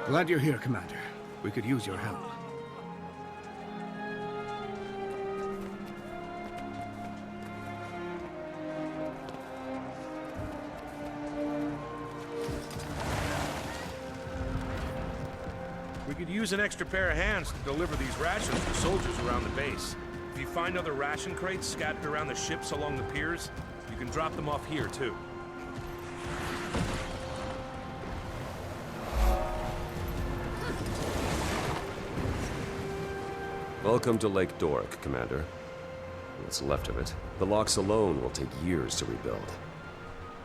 Glad you're here, Commander. We could use your help. We could use an extra pair of hands to deliver these rations to soldiers around the base. If you find other ration crates scattered around the ships along the piers, you can drop them off here, too. Welcome to Lake Doric, Commander. What's left of it. The locks alone will take years to rebuild.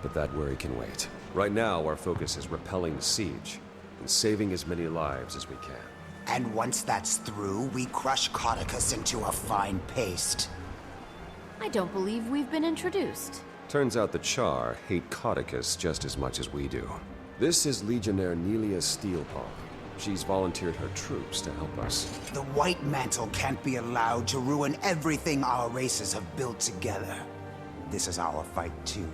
But that worry can wait. Right now, our focus is repelling the siege and saving as many lives as we can. And once that's through, we crush Cauticus into a fine paste. I don't believe we've been introduced. Turns out the Char hate Cauticus just as much as we do. This is Legionnaire Nelia Steelpaw. She's volunteered her troops to help us. The White Mantle can't be allowed to ruin everything our races have built together. This is our fight, too.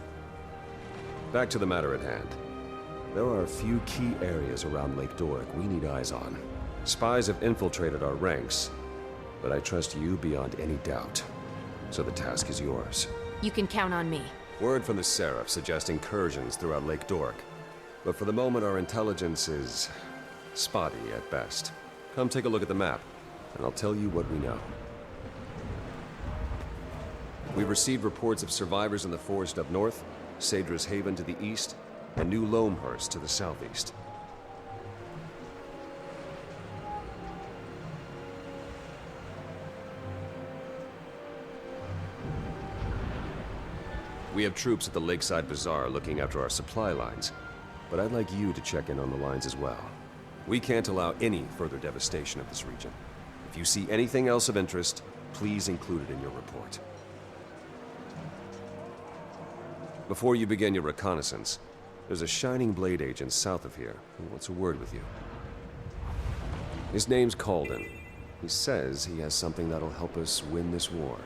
Back to the matter at hand. There are a few key areas around Lake Doric we need eyes on. Spies have infiltrated our ranks, but I trust you beyond any doubt. So the task is yours. You can count on me. Word from the Seraph suggests incursions throughout Lake Doric. But for the moment, our intelligence is spotty at best. Come take a look at the map, and I'll tell you what we know. We've received reports of survivors in the forest up north, Sadra's Haven to the east, and New Loamhurst to the southeast. We have troops at the Lakeside Bazaar looking after our supply lines, but I'd like you to check in on the lines as well. We can't allow any further devastation of this region. If you see anything else of interest, please include it in your report. Before you begin your reconnaissance, there's a Shining Blade agent south of here who wants a word with you. His name's Calden. He says he has something that'll help us win this war.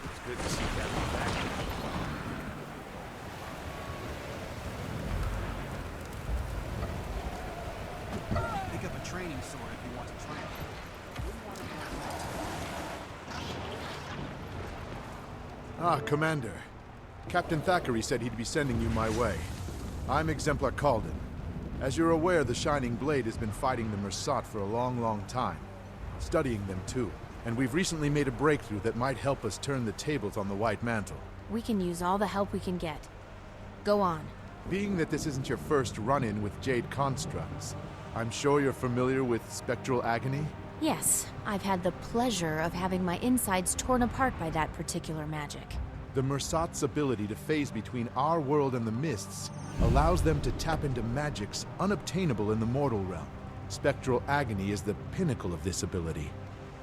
It's good to see Captain back. Pick up a training sword if you want to train. Ah, Commander. Captain Thackeray said he'd be sending you my way. I'm Exemplar Calden. As you're aware, the Shining Blade has been fighting the Mersat for a long time. Studying them too. And we've recently made a breakthrough that might help us turn the tables on the White Mantle. We can use all the help we can get. Go on. Being that this isn't your first run-in with Jade constructs, I'm sure you're familiar with Spectral Agony? Yes, I've had the pleasure of having my insides torn apart by that particular magic. The Mersat's ability to phase between our world and the Mists allows them to tap into magics unobtainable in the mortal realm. Spectral Agony is the pinnacle of this ability,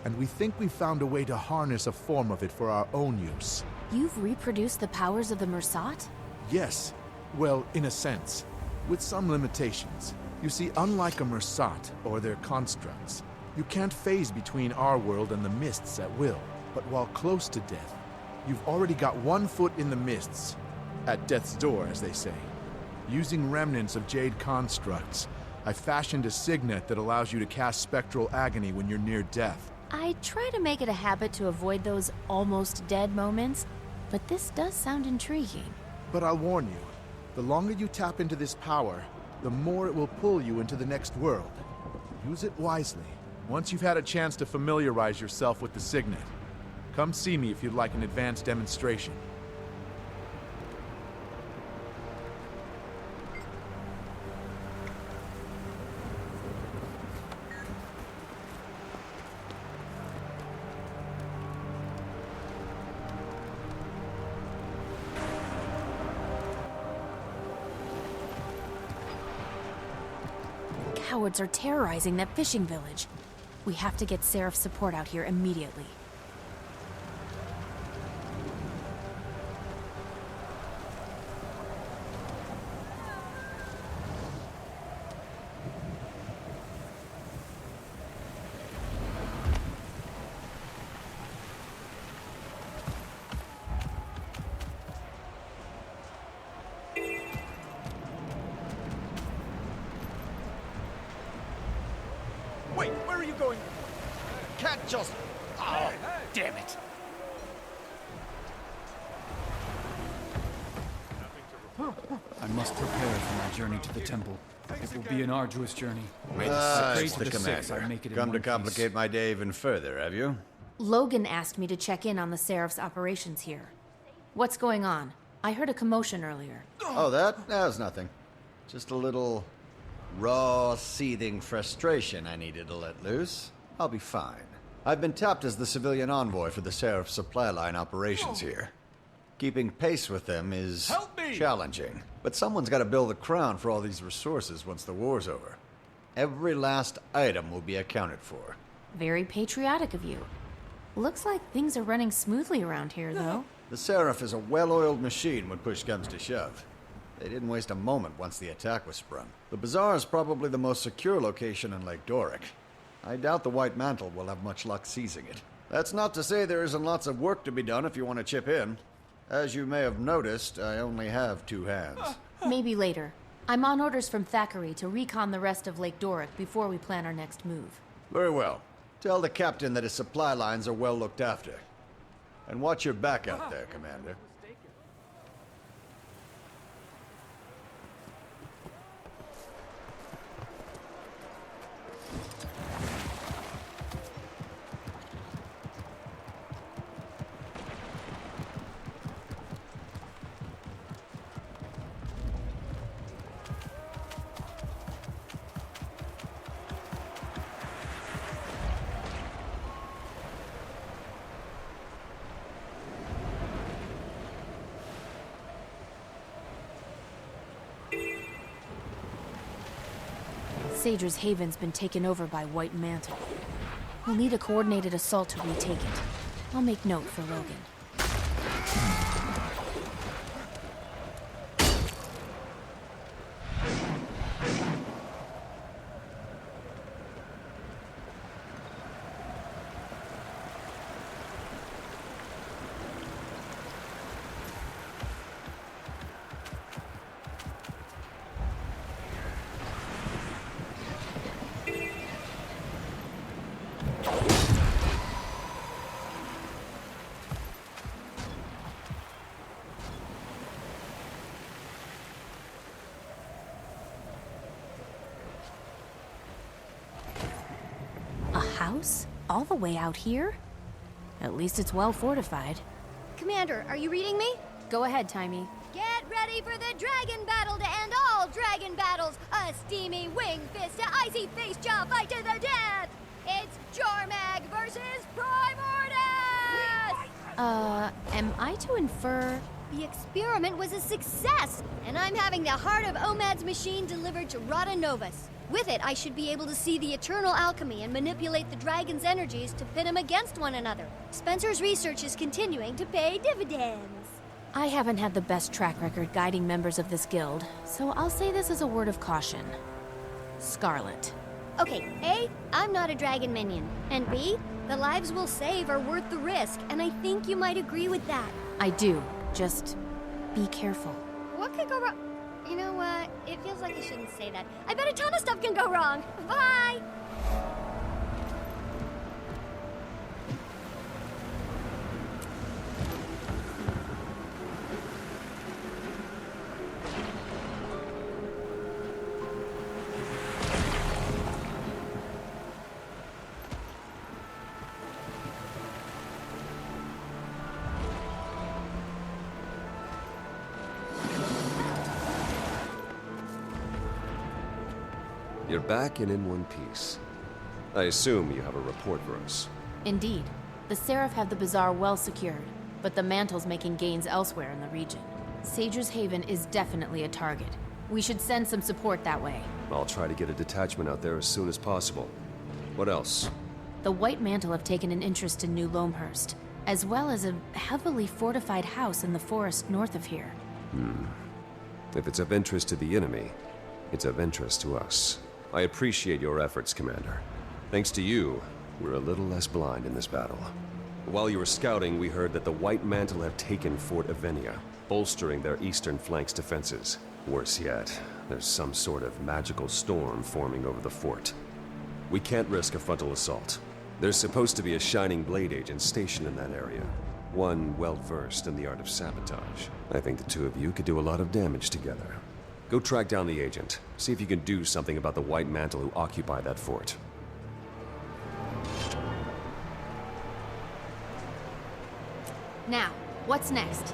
and we think we've found a way to harness a form of it for our own use. You've reproduced the powers of the Mersat? Yes. Well, in a sense. With some limitations. You see, unlike a Mersat or their constructs, you can't phase between our world and the Mists at will. But while close to death, you've already got one foot in the Mists. At death's door, as they say. Using remnants of Jade constructs, I fashioned a signet that allows you to cast Spectral Agony when you're near death. I try to make it a habit to avoid those almost dead moments, but this does sound intriguing. But I'll warn you, the longer you tap into this power, the more it will pull you into the next world. Use it wisely, once you've had a chance to familiarize yourself with the signet. Come see me if you'd like an advanced demonstration. Cowards are terrorizing that fishing village. We have to get Seraph's support out here immediately. just... Oh, damn it. I must prepare for my journey to the temple. It will be an arduous journey. I pray It's to the the six I commander. make it in Come to one piece. complicate my day even further, have you? Logan asked me to check in on the Seraph's operations here. What's going on? I heard a commotion earlier. Oh, that? That was nothing. Just a little raw, seething frustration I needed to let loose. I'll be fine. I've been tapped as the civilian envoy for the Seraph supply line operations here. Keeping pace with them is challenging. But someone's got to build the crown for all these resources once the war's over. Every last item will be accounted for. Very patriotic of you. Looks like things are running smoothly around here, though. The Seraph is a well-oiled machine when push comes to shove. They didn't waste a moment once the attack was sprung. The bazaar is probably the most secure location in Lake Doric. I doubt the White Mantle will have much luck seizing it. That's not to say there isn't lots of work to be done if you want to chip in. As you may have noticed, I only have 2 hands. Maybe later. I'm on orders from Thackeray to recon the rest of Lake Doric before we plan our next move. Very well. Tell the captain that his supply lines are well looked after. And watch your back out there, Commander. Sager's Haven's been taken over by White Mantle. We'll need a coordinated assault to retake it. I'll make note for Logan. A house? All the way out here? At least it's well fortified. Commander, are you reading me? Go ahead, Timey. Get ready for the dragon battle to end all dragon battles! A steamy wing fist to icy face jaw fight to the death! It's Jormag versus Primordus! Am I to infer... The experiment was a success, and I'm having the heart of Omad's machine delivered to Rada Novus. With it, I should be able to see the eternal alchemy and manipulate the dragon's energies to pit them against one another. Spencer's research is continuing to pay dividends. I haven't had the best track record guiding members of this guild, so I'll say this as a word of caution. Scarlet. Okay, A, I'm not a dragon minion, and B, the lives we'll save are worth the risk, and I think you might agree with that. I do. Just be careful. What could go wrong? You know what? It feels like I shouldn't say that. I bet a ton of stuff can go wrong. Bye! You're back and in one piece. I assume you have a report for us. Indeed. The Seraph have the bazaar well secured, but the Mantle's making gains elsewhere in the region. Sager's Haven is definitely a target. We should send some support that way. I'll try to get a detachment out there as soon as possible. What else? The White Mantle have taken an interest in New Loamhurst, as well as a heavily fortified house in the forest north of here. If it's of interest to the enemy, it's of interest to us. I appreciate your efforts, Commander. Thanks to you, we're a little less blind in this battle. While you were scouting, we heard that the White Mantle have taken Fort Avenia, bolstering their eastern flank's defenses. Worse yet, there's some sort of magical storm forming over the fort. We can't risk a frontal assault. There's supposed to be a Shining Blade agent stationed in that area. One well-versed in the art of sabotage. I think the two of you could do a lot of damage together. Go track down the agent. See if you can do something about the White Mantle who occupy that fort. Now, what's next?